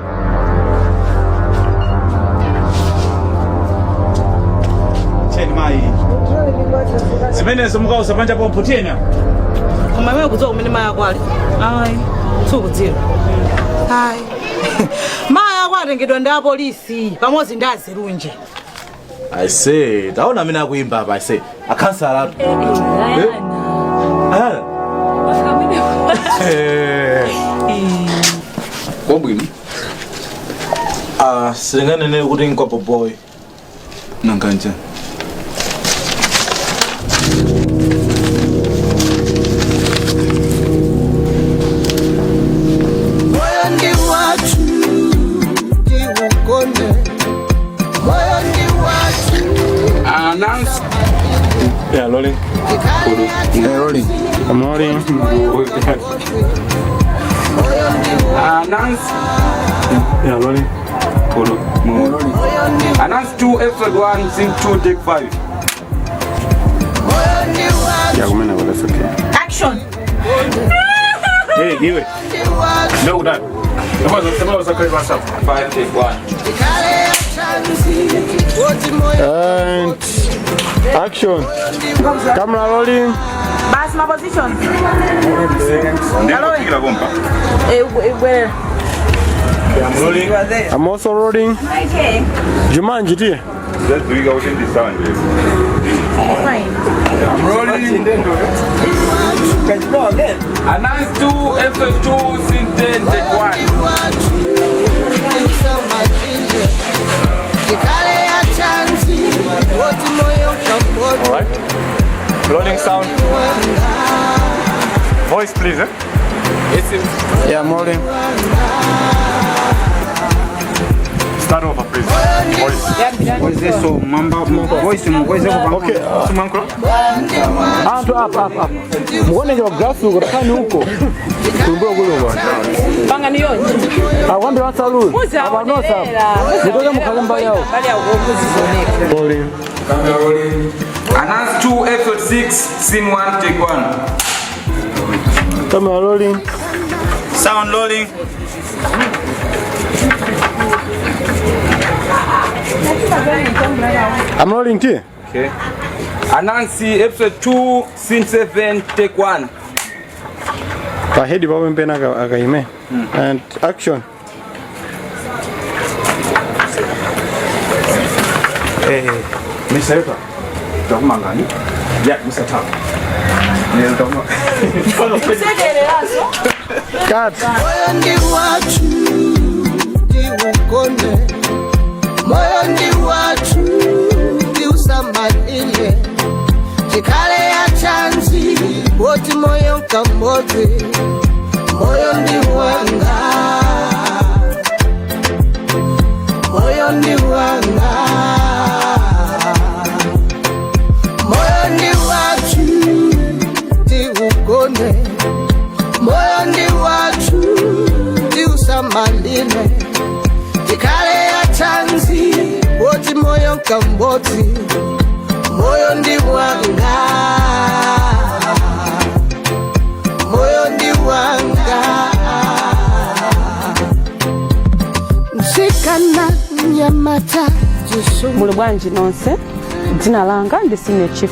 Tiyeni mai. Zimene zimukausa panja pompo tiyeni hapa. Koma wewe kudziwa kumene maya kwali. Ayi, sukudziwa. Hayi. Maya kwatengedwa ndi apolisi pamodzi ndi azirunje. I say, taona amene akuimba apa I say, akansala atu. Kwa bwino. Silinganene kuti nkwapo boy. Nanganja. Nancy rolling. Yeah, rolling. I'm rolling. Announce. Yeah, rolling. Announce 2, episode 1, scene 2, take 5. Yeah, that's okay. Action. Hey, give it. No, that. 5, take 1. And action. Camera rolling. Bas my position. I'm rolling. I'm also rolling. Okay. Jumanji, dear. Just doing out in the sound. Fine. I'm rolling. Can you go again? Announce 2, episode 2, scene 10, take 1. Alright. Rolling sound. Voice, please. Yeah, I'm rolling. Start over, please. Voice. Voice this so mamba voice Okay. Up. Muone your grass uko kani huko. Kumbe kule bwana. Panga ni yonje. Awambe wasaluni. Abanosa. Nitoke mukalemba yao. Rolling. Camera rolling. Announce 2, episode 6, scene 1, take 1. Camera rolling. Sound rolling. I'm rolling too. Okay. Announce episode 2, scene 7, take 1. Kahedi bawe mpena akaime. And action. Hey, Mr. Eva. Mangani. Yeah, Mr. Tam. Cut. Moyo ndi watu ndi usamalile chikale ya chanzi boti moyo kambote moyo ndi wanga moyo ndi wanga moyo ndi watu ndi ukone moyo ndi watu ndi usamalile chikale ya chanzi boti moyo kamboti moyo ndi wanga moyo ndi wanga msikana nyamata jisumu muli bwanji nonse dzina langa ndi senior chief.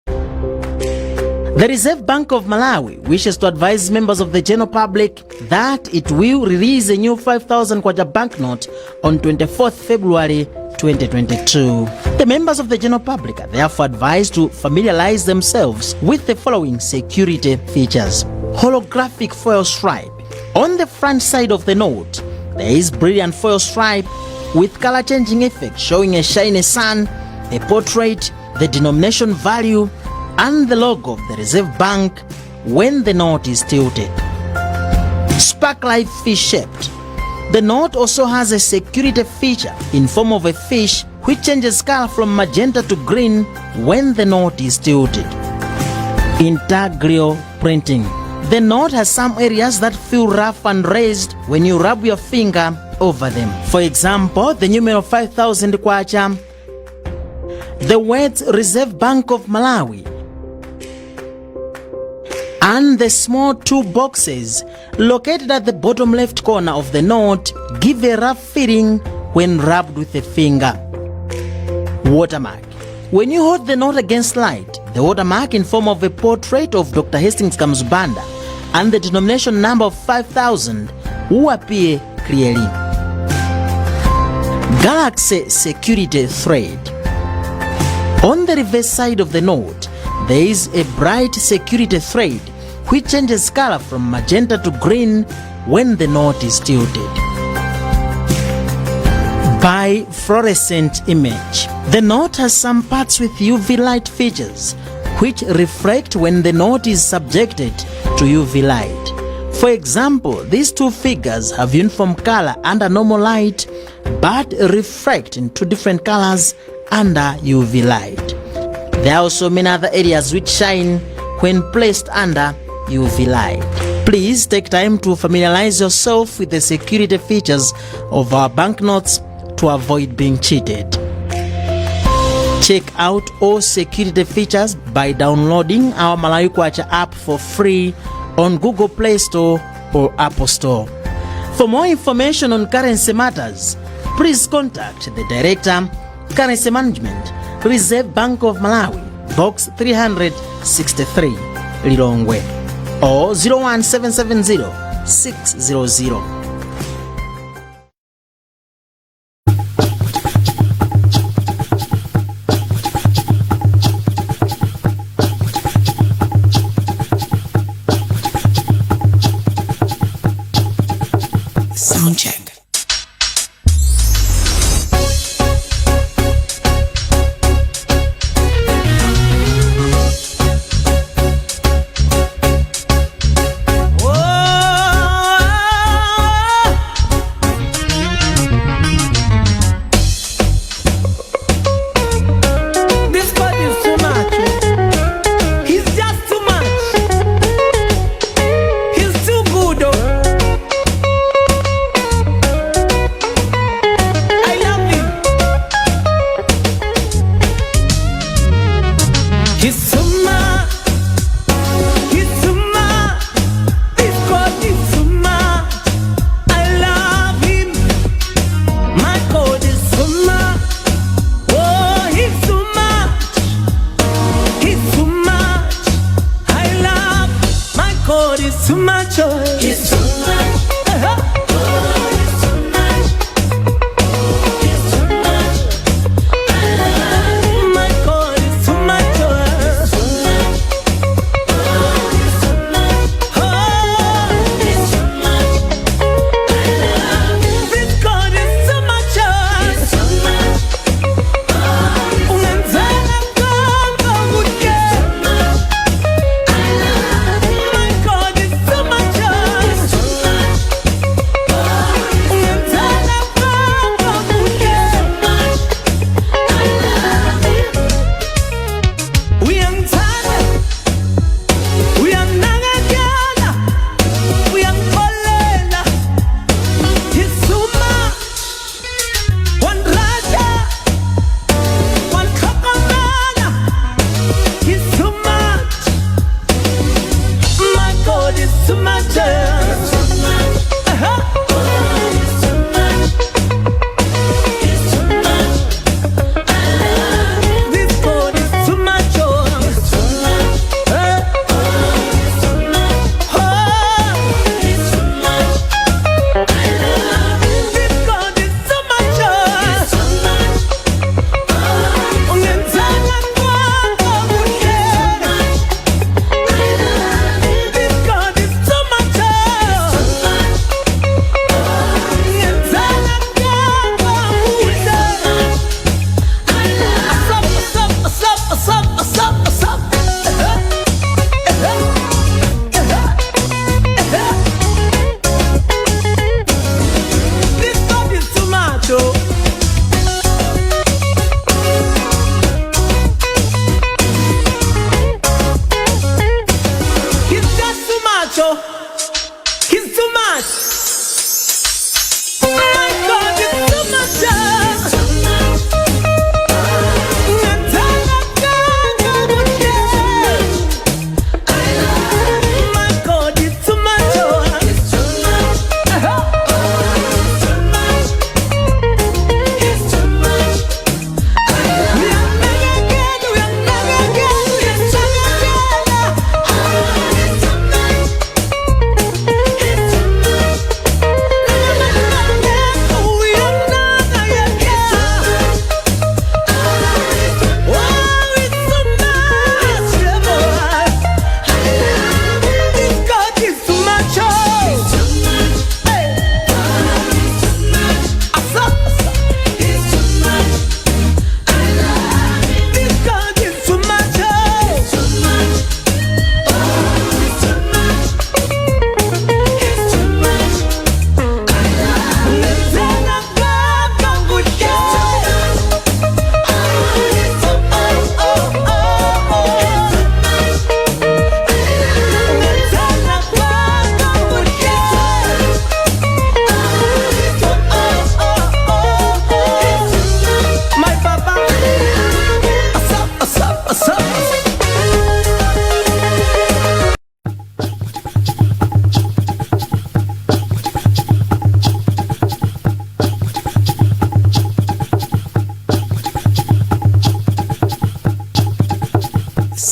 The Reserve Bank of Malawi wishes to advise members of the general public that it will release a new 5,000 kwacha banknote on 24th February 2022. The members of the general public are therefore advised to familiarize themselves with the following security features. Holographic foil stripe. On the front side of the note, there is brilliant foil stripe with color changing effect showing a shiny sun, a portrait, the denomination value, and the logo of the Reserve Bank when the note is tilted. Sparklight fish shaped. The note also has a security feature in form of a fish which changes color from magenta to green when the note is tilted. Intaglio printing. The note has some areas that feel rough and raised when you rub your finger over them. For example, the numeral 5,000 kwacha, the words Reserve Bank of Malawi, and the small 2 boxes located at the bottom left corner of the note give a rough feeling when rubbed with a finger. Watermark. When you hold the note against light, the watermark in form of a portrait of Dr. Hastings Kamsubanda and the denomination number of 5,000 will appear clearly. Galaxy Security Thread. On the reverse side of the note, there is a bright security thread which changes color from magenta to green when the note is tilted. Bi-fluorescent image. The note has some parts with UV light features which reflect when the note is subjected to UV light. For example, these 2 figures have uniform color under normal light but refract in 2 different colors under UV light. There are also many other areas which shine when placed under UV light. Please take time to familiarize yourself with the security features of our banknotes to avoid being cheated. Check out all security features by downloading our Malawi Kwacha app for free on Google Play Store or Apple Store. For more information on currency matters, please contact the Director, Currency Management, Reserve Bank of Malawi, Box 363, Lilongwe, or 01770 600. Sound check. This God is too much. He's just too much. He's too good. I love him. He's too much. He's too much. This God is too much. I love him. My God is too much. Oh, he's too much. He's too much. I love my God is too much. Oh, he's too much. Oh, he's too much. He's too much. I love my God is too much. Oh, he's too much. Oh, he's too much. Oh, he's too much. I love this God is too much. Oh, he's too much. Unanzana kama uke. My God is too much.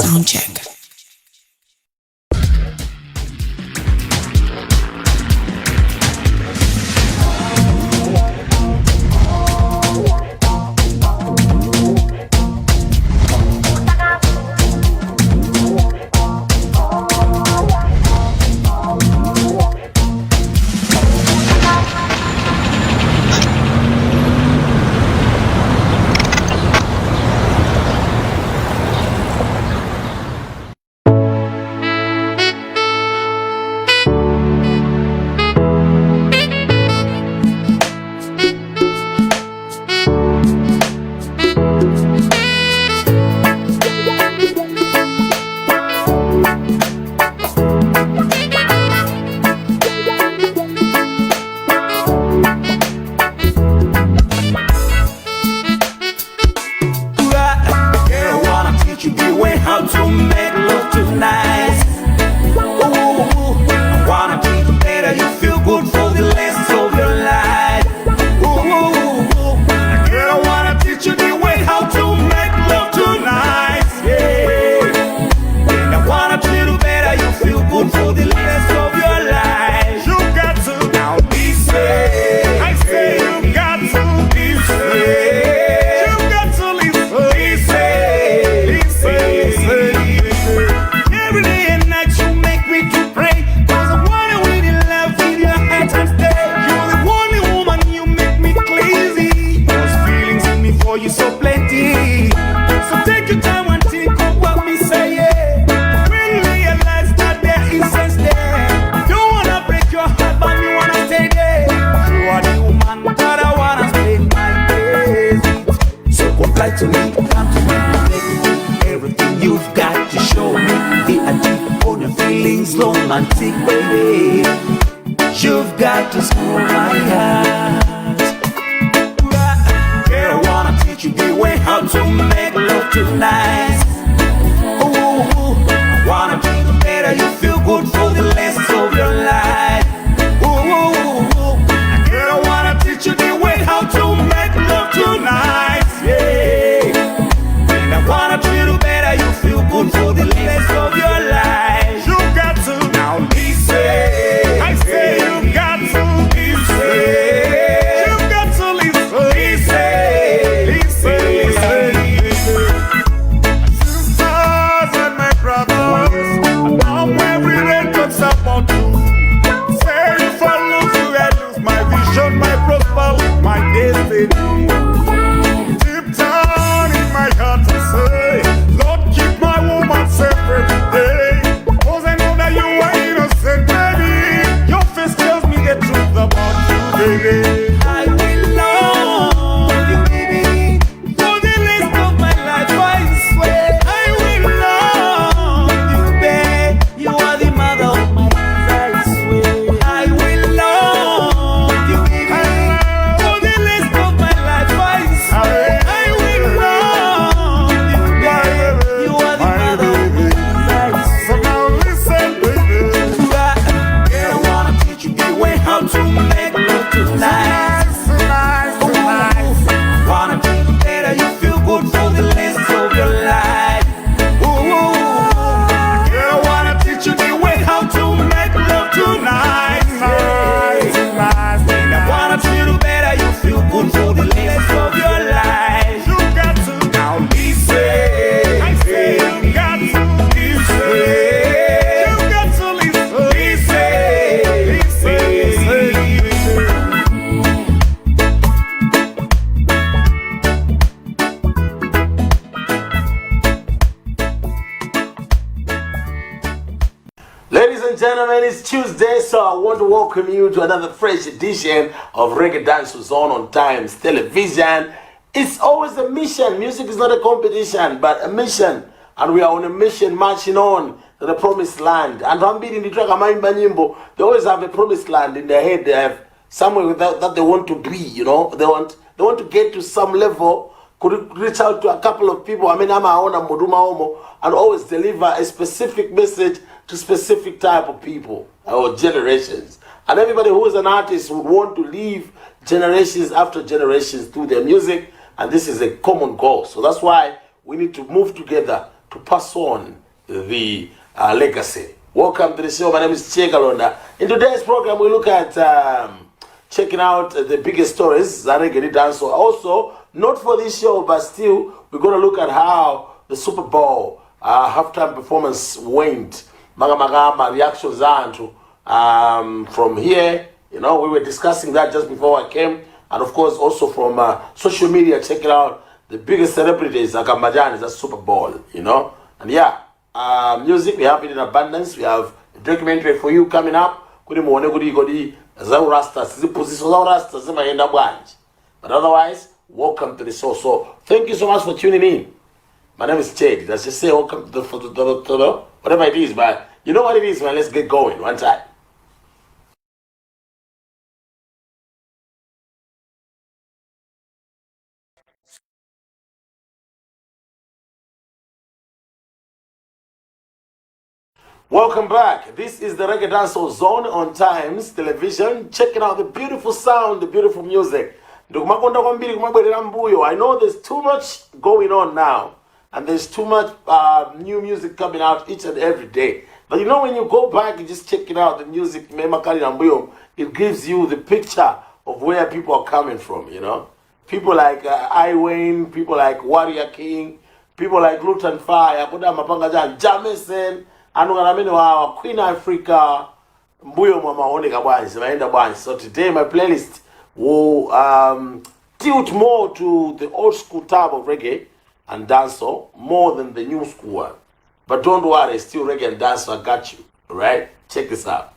Sound check. romantic, baby. You've got to spoil my heart. Girl, I wanna teach you the way how to make love tonight. Ooh, I wanna make you better, you feel good for the rest of your life. Ooh, girl, I wanna teach you the way how to make love tonight. Yeah, and I wanna treat you better, you feel good for the rest of your life. You got to now listen. I say you got to listen. You got to listen. Listen. Sisters and my brothers, I'm every day talks about you. Say if I lose you, I lose my vision, my prosper, my destiny. Deep down in my heart I say, Lord, keep my woman safe every day. Cause I know that you are innocent, baby. Your face tells me the truth about you, baby. I will love you, baby, for the rest of my life, I swear. I will love you, babe. You are the mother of my life, I swear. I will love you, baby, for the rest of my life, I swear. I will love you, babe. You are the mother of my life, I swear. So now listen, baby. Girl, I wanna teach you the way how to make love tonight. Wanna make you better, you feel good for the rest of your life. Girl, I wanna teach you the way how to make love tonight. And I wanna treat you better, you feel good for the rest of your life. You got to now listen. I say you got to listen. You got to listen. Ladies and gentlemen, it's Tuesday, so I want to welcome you to another fresh edition of Reggae Dance on Times Television. It's always a mission. Music is not a competition, but a mission. And we are on a mission marching on to the promised land. And I'm beating the track, they always have a promised land in their head. They have somewhere that they want to be, you know. They want to get to some level, could reach out to a couple of people, and always deliver a specific message to specific type of people or generations. And everybody who is an artist would want to leave generations after generations through their music, and this is a common goal. So that's why we need to move together to pass on the legacy. Welcome to the show. My name is Che Kalonda. In today's program, we look at checking out the biggest stories that are getting done. So also, not for this show, but still, we're going to look at how the Super Bowl halftime performance went. Magama reactions from here. You know, we were discussing that just before I came. And of course, also from social media, checking out the biggest celebrities like Majani, that's Super Bowl, you know. And yeah, music, we have it in abundance. We have a documentary for you coming up. But otherwise, welcome to the show. So thank you so much for tuning in. My name is Chad. Let's just say welcome to the whatever it is, but you know what it is, man. Let's get going one time. Welcome back. This is the Reggae Dancehall Zone on Times Television. Checking out the beautiful sound, the beautiful music. I know there's too much going on now, and there's too much new music coming out each and every day. But you know, when you go back and just check it out, the music, it gives you the picture of where people are coming from, you know. People like Iwayne, people like Warrior King, people like Lutan Fire, Jamison, Queen Africa, Mbuyo Mamaoneka Bwanji, Maenda Bwanji. So today my playlist will tilt more to the old school type of reggae and dancehall more than the new school one. But don't worry, still reggae and dancehall, I got you. Alright? Check this out.